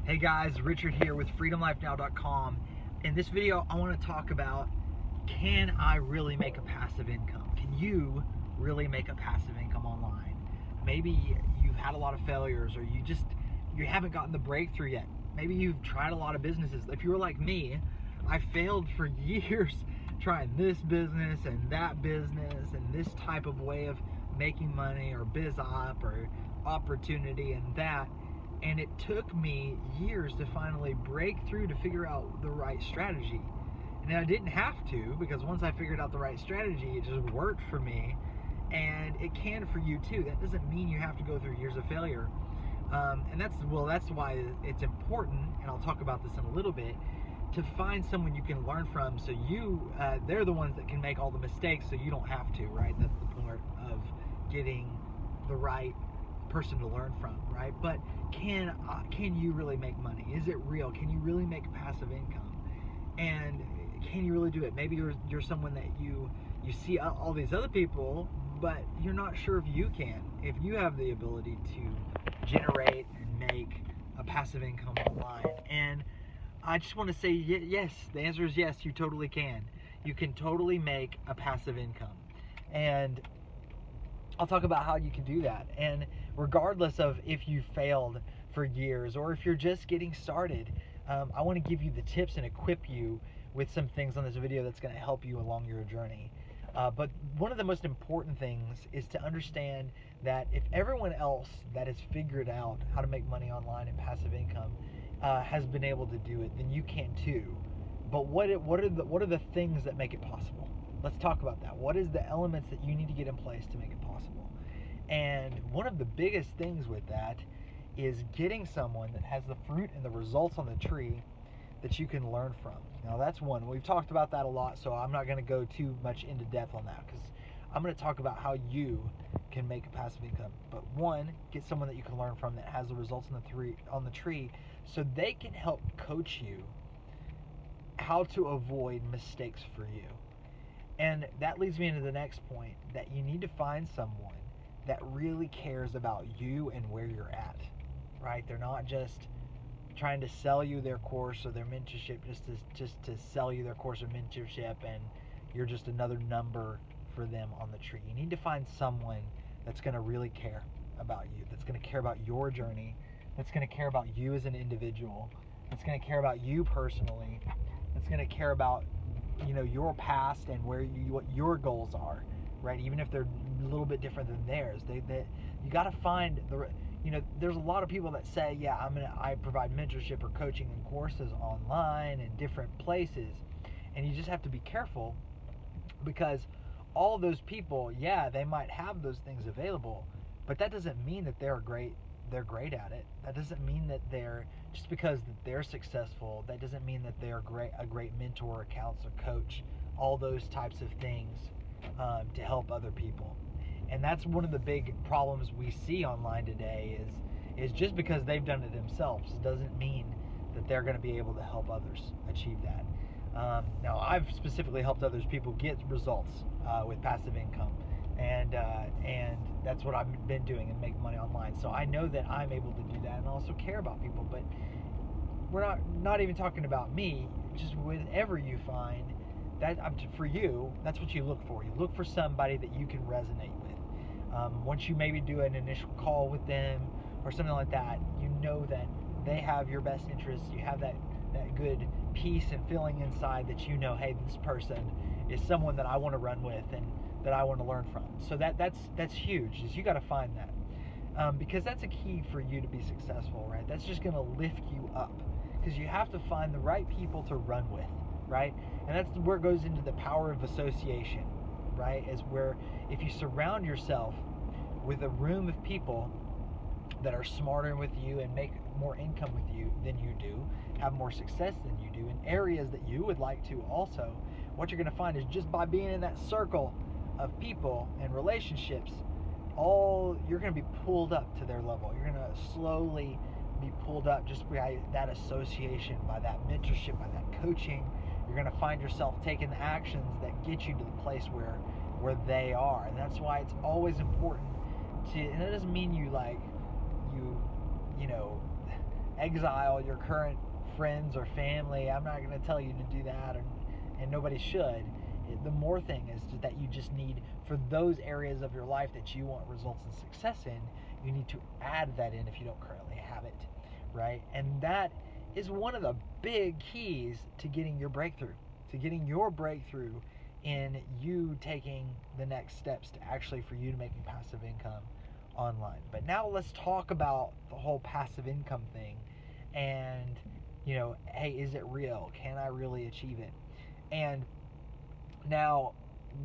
Hey guys, Richard here with freedomlifenow.com. In this video, I want to talk about, can I really make a passive income? Can you really make a passive income online? Maybe you've had a lot of failures, or you haven't gotten the breakthrough yet. Maybe you've tried a lot of businesses. If you were like me, I failed for years trying this business and that business and this type of way of making money, or biz op, or opportunity and that. And it took me years to finally break through to figure out the right strategy. And I didn't have to, because once I figured out the right strategy, it just worked for me. And it can for you too. That doesn't mean you have to go through years of failure. And that's why it's important, and I'll talk about this in a little bit, to find someone you can learn from, so they're the ones that can make all the mistakes, so you don't have to, right? That's the point of getting the right person to learn from, right? But can you really make money? Is it real? Can you really make passive income? And can you really do it? Maybe you're someone that you see all these other people, but you're not sure if you can. If you have the ability to generate and make a passive income online. And I just want to say yes. The answer is yes. You totally can. You can totally make a passive income, and I'll talk about how you can do that. And regardless of if you failed for years or if you're just getting started, I want to give you the tips and equip you with some things on this video that's going to help you along your journey. But one of the most important things is to understand that if everyone else that has figured out how to make money online and passive income has been able to do it, then you can too. But what are the things that make it possible? Let's talk about that. What is the elements that you need to get in place to make it possible? And one of the biggest things with that is getting someone that has the fruit and the results on the tree that you can learn from. Now that's one. We've talked about that a lot, so I'm not going to go too much into depth on that, because I'm going to talk about how you can make a passive income. But one, get someone that you can learn from that has the results on the tree, so they can help coach you how to avoid mistakes for you. And that leads me into the next point, that you need to find someone that really cares about you and where you're at, right? They're not just trying to sell you their course or their mentorship just to sell you their course or mentorship, and you're just another number for them on the tree. You need to find someone that's going to really care about you, that's going to care about your journey, that's going to care about you as an individual, that's going to care about you personally, that's going to care about your past and what your goals are, right? Even if they're a little bit different than theirs, you got to find there's a lot of people that say, yeah, I provide mentorship or coaching and courses online in different places, and you just have to be careful, because all those people, yeah, they might have those things available, but that doesn't mean that they're great at it. That doesn't mean that just because they're successful, that doesn't mean that they're a great mentor or counselor, coach, all those types of things to help other people. And that's one of the big problems we see online today is just because they've done it themselves doesn't mean that they're going to be able to help others achieve that. Now, I've specifically helped others people get results with passive income, and that's what I've been doing, and make money online. So I know that I'm able to do that, and also care about people. But we're not even talking about me. Just whenever you find that for you, that's what you look for. You look for somebody that you can resonate with. Once you maybe do an initial call with them or something like that, you know that they have your best interests. You have that good peace and feeling inside that hey, this person is someone that I want to run with and that I want to learn from. So that's huge. Is you got to find that, because that's a key for you to be successful, right? That's just going to lift you up, because you have to find the right people to run with, right? And that's where it goes into the power of association, right? Is where if you surround yourself with a room of people that are smarter with you and make more income with you than you do, have more success than you do in areas that you would like to also, what you're going to find is just by being in that circle of people and relationships, you're going to be pulled up to their level. You're going to slowly be pulled up just by that association, by that mentorship, by that coaching. You're going to find yourself taking the actions that get you to the place where they are. And that's why it's always important and it doesn't mean you exile your current friends or family. I'm not going to tell you to do that, and nobody should. The more thing is that you just need, for those areas of your life that you want results and success in, you need to add that in if you don't currently have it, right? And that is one of the big keys to getting your breakthrough, in you taking the next steps to actually for you to making passive income online. But now let's talk about the whole passive income thing, and hey, is it real? Can I really achieve it? And now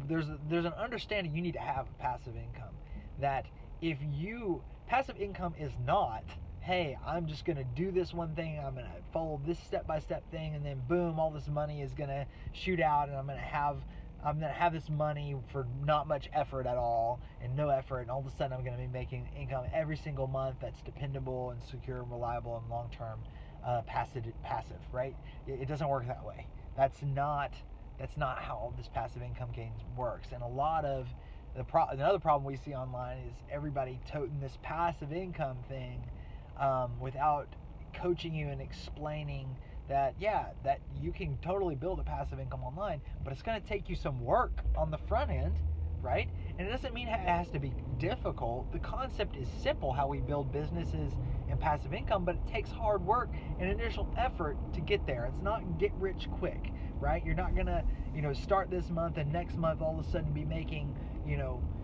there's an understanding you need to have of passive income, that if you passive income is not, hey, I'm just going to do this one thing, I'm going to follow this step-by-step thing, and then boom, all this money is going to shoot out, and I'm going to have this money for not much effort at all, and no effort, and all of a sudden I'm going to be making income every single month that's dependable and secure and reliable and long-term passive, right? It doesn't work that way. That's not how this passive income game works. And a lot of another problem we see online is everybody toting this passive income thing without coaching you and explaining that you can totally build a passive income online, but it's going to take you some work on the front end, right? And it doesn't mean it has to be difficult. The concept is simple, how we build businesses and passive income, but it takes hard work and initial effort to get there. It's not get rich quick, right? You're not going to, start this month and next month all of a sudden be making,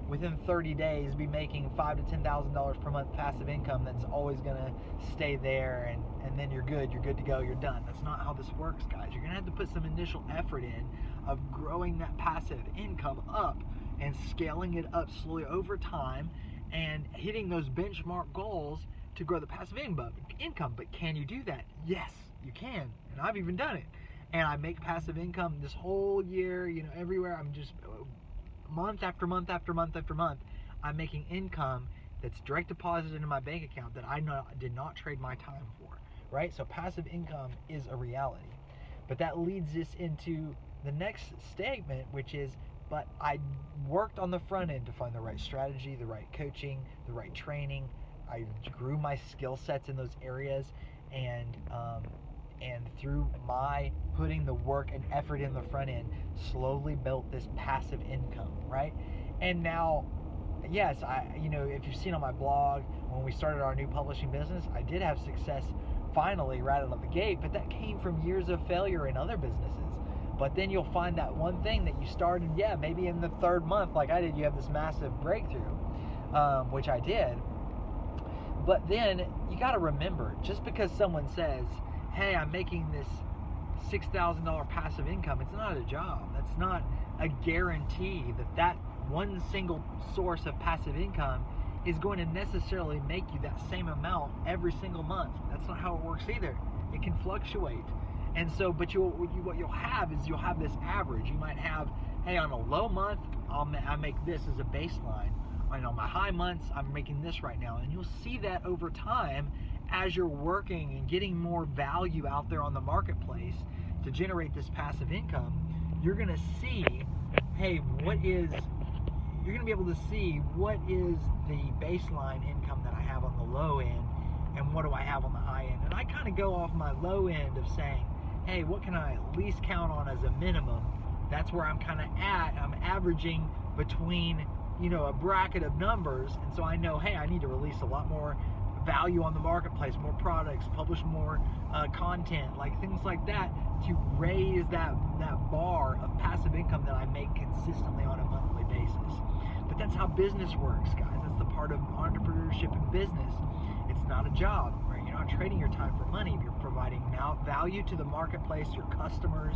within 30 days be making $5,000 to $10,000 per month passive income that's always going to stay there, and then you're good to go, you're done. That's not how this works, guys. You're going to have to put some initial effort in of growing that passive income up and scaling it up slowly over time and hitting those benchmark goals to grow the passive income. But can you do that? Yes, you can, and I've even done it. And I make passive income this whole year, everywhere. I'm just month after month after month after month, I'm making income that's direct deposited into my bank account that I did not trade my time for, right? So passive income is a reality. But that leads us into the next statement, which is, but I worked on the front end to find the right strategy, the right coaching, the right training. I grew my skill sets in those areas, and through my putting the work and effort in the front end, slowly built this passive income, right? And now, yes, if you've seen on my blog, when we started our new publishing business, I did have success finally right out of the gate, but that came from years of failure in other businesses. But then you'll find that one thing that you started, maybe in the third month, like I did, you have this massive breakthrough, which I did. But then you got to remember, just because someone says, hey, I'm making this $6,000 passive income, it's not a job. That's not a guarantee that one single source of passive income is going to necessarily make you that same amount every single month. That's not how it works either. It can fluctuate. And so, but what you'll have is you'll have this average. You might have, hey, on a low month, I make this as a baseline. And on my high months, I'm making this right now. And you'll see that over time as you're working and getting more value out there on the marketplace to generate this passive income. You're going to see, hey, you're going to be able to see what is the baseline income that I have on the low end and what do I have on the high end. And I kind of go off my low end of saying, hey, what can I at least count on as a minimum? That's where I'm kind of at. I'm averaging between, a bracket of numbers. And so I know, hey, I need to release a lot more value on the marketplace, more products, publish more content, like things like that, to raise that bar of passive income that I make consistently on a monthly basis. But that's how business works, guys. That's the part of entrepreneurship and business. It's not a job, right? You're not trading your time for money. You're providing value to the marketplace, your customers,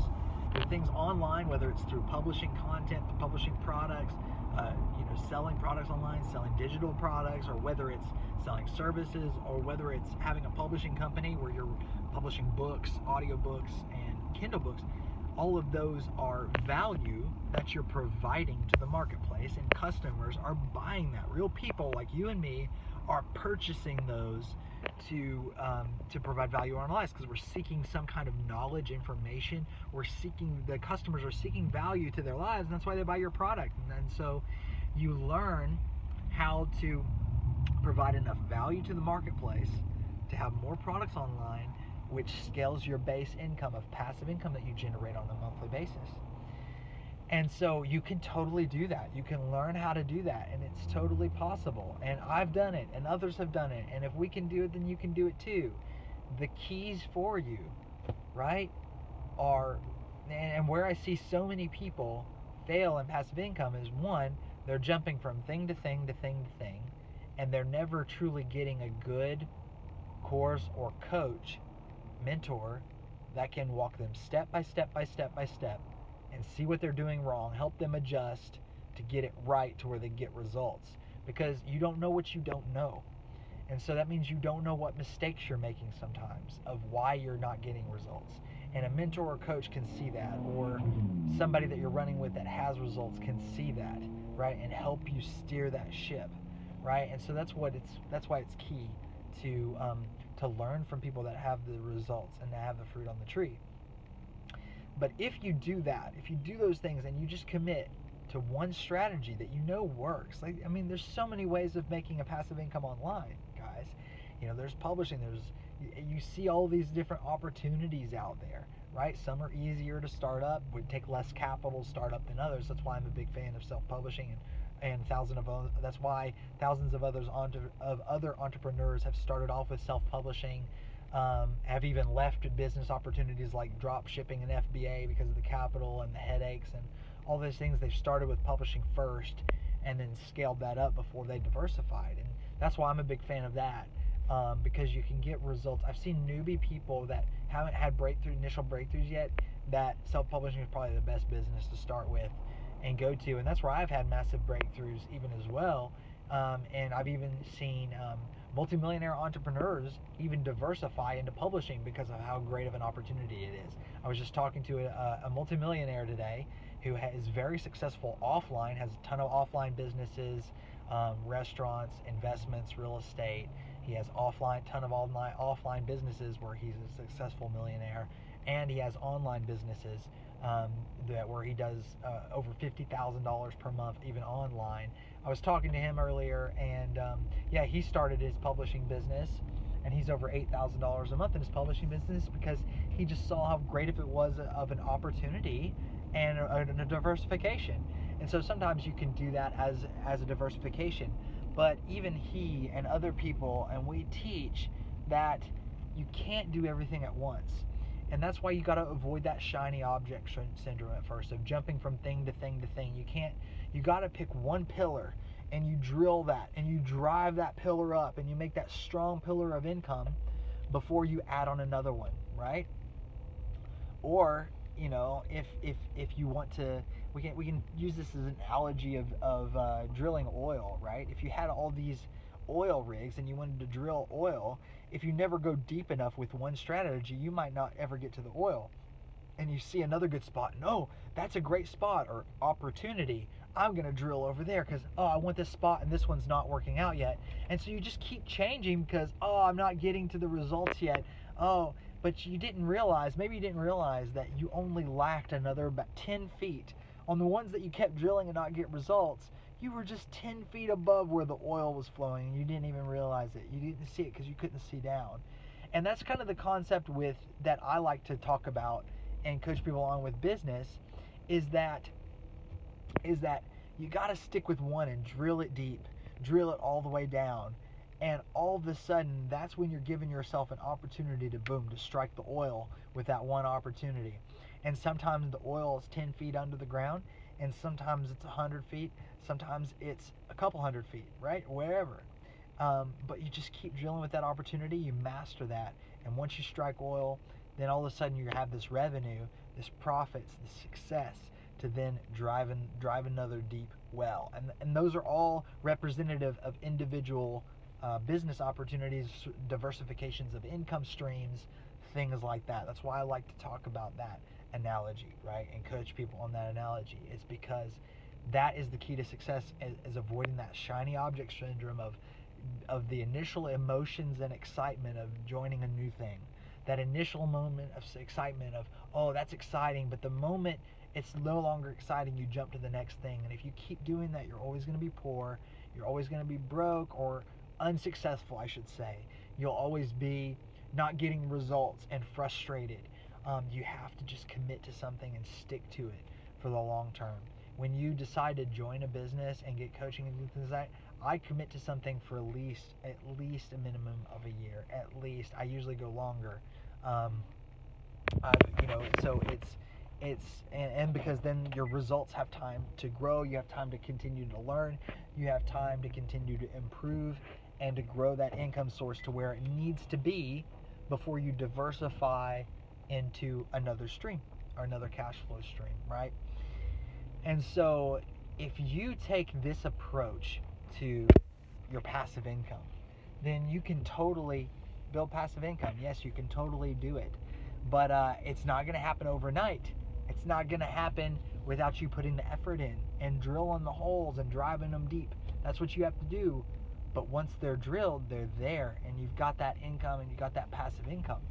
your things online, whether it's through publishing content, publishing products, selling products online, selling digital products, or whether it's selling services, or whether it's having a publishing company where you're publishing books, audiobooks, and Kindle books. All of those are value that you're providing to the marketplace, and customers are buying that. Real people like you and me are purchasing those to provide value in our lives, because we're seeking some kind of knowledge, information. The customers are seeking value to their lives, and that's why they buy your product. And so you learn how to provide enough value to the marketplace to have more products online, which scales your base income of passive income that you generate on a monthly basis. And so you can totally do that. You can learn how to do that, and it's totally possible. And I've done it, and others have done it. And if we can do it, then you can do it too. The keys for you, right, are, and where I see so many people fail in passive income is, one, they're jumping from thing to thing to thing to thing, and they're never truly getting a good course or coach, mentor, that can walk them step by step by step by step and see what they're doing wrong, help them adjust to get it right to where they get results. Because you don't know what you don't know. And so that means you don't know what mistakes you're making sometimes of why you're not getting results. And a mentor or coach can see that, or somebody that you're running with that has results can see that, right, and help you steer that ship, right? And so that's why it's key to learn from people that have the results and to have the fruit on the tree. But if you do that, if you do those things and you just commit to one strategy that you know works, like, I mean, there's so many ways of making a passive income online, guys. You know, there's publishing, you see all these different opportunities out there, right? Some are easier to start up, would take less capital to start up than others. That's why I'm a big fan of self-publishing, and that's why thousands of other entrepreneurs have started off with self-publishing. Have even left business opportunities like drop shipping and FBA because of the capital and the headaches and all those things. They've started with publishing first and then scaled that up before they diversified. And that's why I'm a big fan of that, because you can get results. I've seen newbie people that haven't had initial breakthroughs yet, that self-publishing is probably the best business to start with and go to. And that's where I've had massive breakthroughs even as well. And I've even seen multimillionaire entrepreneurs even diversify into publishing because of how great of an opportunity it is. I was just talking to a multimillionaire today who is very successful offline, has a ton of offline businesses, restaurants, investments, real estate. He has ton of offline businesses where he's a successful millionaire, and he has online businesses where he does over $50,000 per month even online. I was talking to him earlier, and he started his publishing business, and he's over $8,000 a month in his publishing business because he just saw how great it was of an opportunity and a diversification. And so sometimes you can do that as a diversification, but even he and other people, and we teach that you can't do everything at once. And that's why you got to avoid that shiny object syndrome at first, of jumping from thing to thing to thing. You got to pick one pillar and you drill that and you drive that pillar up and you make that strong pillar of income before you add on another one, right? Or, you know, if you want to, we can use this as an analogy of drilling oil, right? If you had all these oil rigs and you wanted to drill oil, if you never go deep enough with one strategy, you might not ever get to the oil. And you see another good spot, no, that's a great spot or opportunity, I'm going to drill over there because, I want this spot and this one's not working out yet. And so you just keep changing because, I'm not getting to the results yet. But maybe you didn't realize that you only lacked another about 10 feet. On the ones that you kept drilling and not get results, you were just 10 feet above where the oil was flowing and you didn't even realize it. You didn't see it because you couldn't see down. And that's kind of the concept that I like to talk about and coach people on with business, is that you got to stick with one and drill it deep, drill it all the way down. And all of a sudden, that's when you're giving yourself an opportunity to strike the oil with that one opportunity. And sometimes the oil is 10 feet under the ground, and sometimes it's 100 feet, sometimes it's a couple hundred feet, right? Wherever. But you just keep drilling with that opportunity, you master that. And once you strike oil, then all of a sudden you have this revenue, this profits, this success to then drive another deep well. And those are all representative of individual business opportunities, diversifications of income streams, things like that. That's why I like to talk about that analogy, right? And coach people on that analogy. It's because that is the key to success, is avoiding that shiny object syndrome of the initial emotions and excitement of joining a new thing. That initial moment of excitement of, that's exciting, but the moment it's no longer exciting, you jump to the next thing. And if you keep doing that, you're always going to be poor, you're always going to be broke, or unsuccessful, I should say. You'll always be not getting results and frustrated. You have to just commit to something and stick to it for the long term. When you decide to join a business and get coaching and things like that, I commit to something for at least a minimum of a year. At least I usually go longer. So and because then your results have time to grow, you have time to continue to learn, you have time to continue to improve and to grow that income source to where it needs to be before you diversify into another stream or another cash flow stream, right? And so if you take this approach to your passive income, then you can totally build passive income. Yes, you can totally do it, but it's not going to happen overnight. It's not going to happen without you putting the effort in and drilling the holes and driving them deep. That's what you have to do. But once they're drilled, they're there, and you've got that income and you've got that passive income.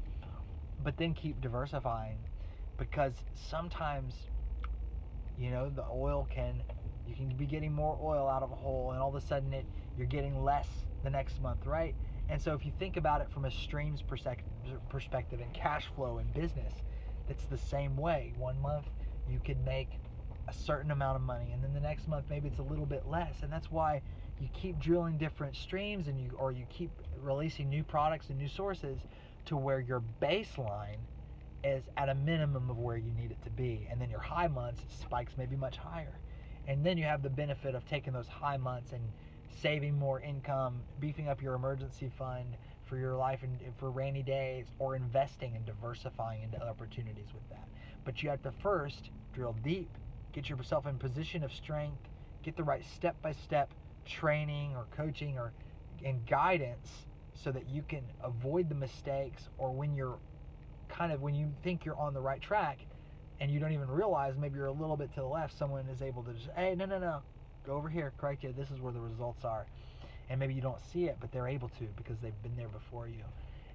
But then keep diversifying, because sometimes, you can be getting more oil out of a hole, and all of a sudden you're getting less the next month, right? And so if you think about it from a streams perspective and cash flow in business, it's the same way. One month you could make a certain amount of money, and then the next month maybe it's a little bit less. And that's why you keep drilling different streams, and you keep releasing new products and new sources to where your baseline is at a minimum of where you need it to be. And then your high months spikes maybe much higher. And then you have the benefit of taking those high months and saving more income, beefing up your emergency fund for your life and for rainy days, or investing and diversifying into other opportunities with that. But you have to first drill deep, get yourself in position of strength, get the right step-by-step training or coaching and guidance so that you can avoid the mistakes, or when you think you're on the right track and you don't even realize maybe you're a little bit to the left, someone is able to just, hey, no, go over here, correct you, this is where the results are. And maybe you don't see it, but they're able to because they've been there before you.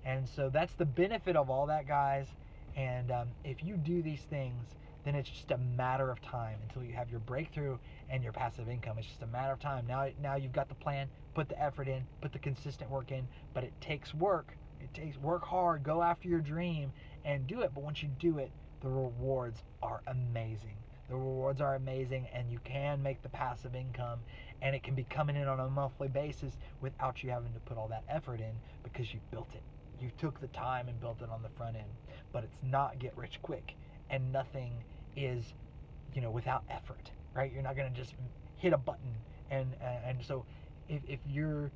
And so that's the benefit of all that, guys. And if you do these things, then it's just a matter of time until you have your breakthrough and your passive income. It's just a matter of time. Now you've got the plan, put the effort in, put the consistent work in, but it takes work. It takes work hard, go after your dream and do it. But once you do it, the rewards are amazing. The rewards are amazing, and you can make the passive income, and it can be coming in on a monthly basis without you having to put all that effort in, because you built it. You took the time and built it on the front end. But it's not get rich quick, and nothing is, without effort, right? You're not going to just hit a button. And so if you're,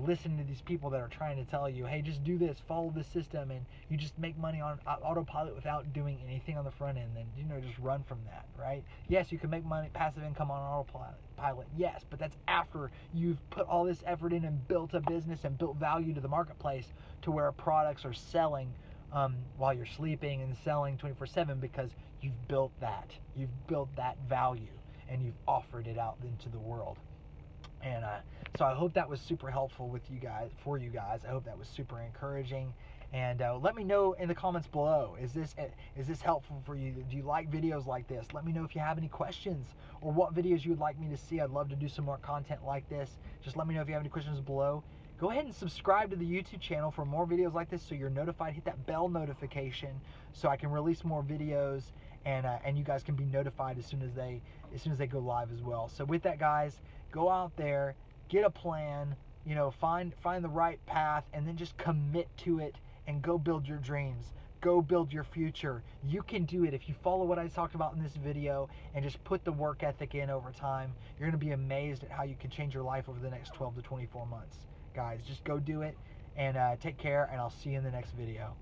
listening to these people that are trying to tell you, hey, just do this, follow this system, and you just make money on autopilot without doing anything on the front end, then, just run from that, right? Yes, you can make money, passive income on autopilot, yes, but that's after you've put all this effort in and built a business and built value to the marketplace to where products are selling while you're sleeping and selling 24/7, because you've built that value and you've offered it out into the world. And so I hope that was super helpful for you guys. I hope that was super encouraging. And let me know in the comments below, is this helpful for you? Do you like videos like this? Let me know if you have any questions or what videos you would like me to see. I'd love to do some more content like this. Just let me know if you have any questions below. Go ahead and subscribe to the YouTube channel for more videos like this so you're notified. Hit that bell notification so I can release more videos, and you guys can be notified as soon as they go live as well. So with that, guys, go out there, get a plan, find the right path, and then just commit to it and go build your dreams. Go build your future. You can do it if you follow what I talked about in this video and just put the work ethic in over time. You're going to be amazed at how you can change your life over the next 12 to 24 months. Guys, just go do it, and take care, and I'll see you in the next video.